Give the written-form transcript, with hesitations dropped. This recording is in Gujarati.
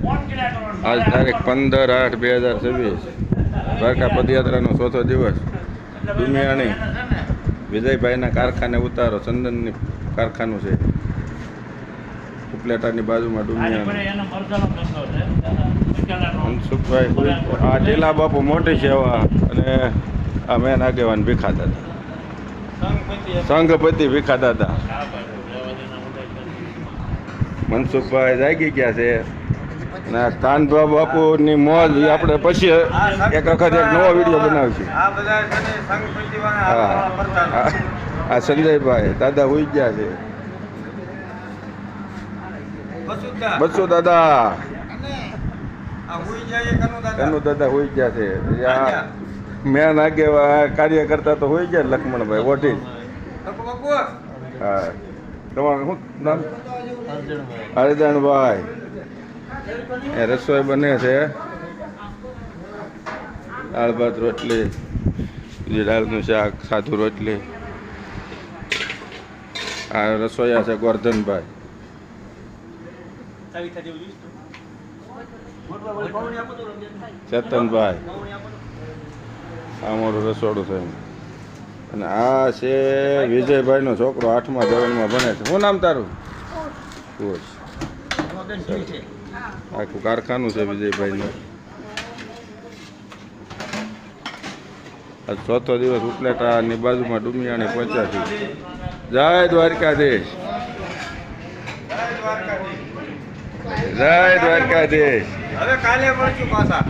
આજ તારીખ 15/8/2026 દ્વારકા પદયાત્રાનો ચોથો દિવસ. દુમિયાણી વિજયભાઈના કારખાને ઉતારો. ચંદનની કારખાનું છે ઉપલેટાની બાજુમાં. દુમિયાણી મનસુખભાઈ, આ ટીલા બાપુ મોટી સેવા અને આ મેન આગેવાન ભીખા દાદા, સંઘપતિ ભીખા દાદા. મનસુખભાઈ જાગી ગયા છે. ના કાનભા બાપુની મોજ આપણે પછી એક વખત એક નવો વિડીયો બનાવીશું. આ સંજયભાઈ દાદા હોઈ ગયા છે. બસો દાદા, કનુ દાદા હોઈ ગયા છે. મેન આગેવા કાર્યકર્તા તો હોઈ ગયા. લક્ષ્મણભાઈ ઓઢી. હા, તમારું શું નામ? હરદણભાઈ. એ રસોઈ બને છે. દાળ ભાત રોટલી, બીજી દાળનું શાક, સાધુ રોટલી. આ રસોઈયા છે ગોરધનભાઈ. ચેતનભાઈ. આ મારું રસોડું છે. અને આ છે વિજયભાઈનો છોકરો, 8મા ધોરણમાં ભણે છે. શું નામ તારું? આખું કારખાનું છે વિજયભાઈનું. આજ ચોથો દિવસ ઉપલેટાની બાજુમાં ડુમિયાણી પહોંચ્યા છે. જય દ્વારકાધીશ, જય દ્વારકાધીશ. હવે કાલે મળશું પાછા.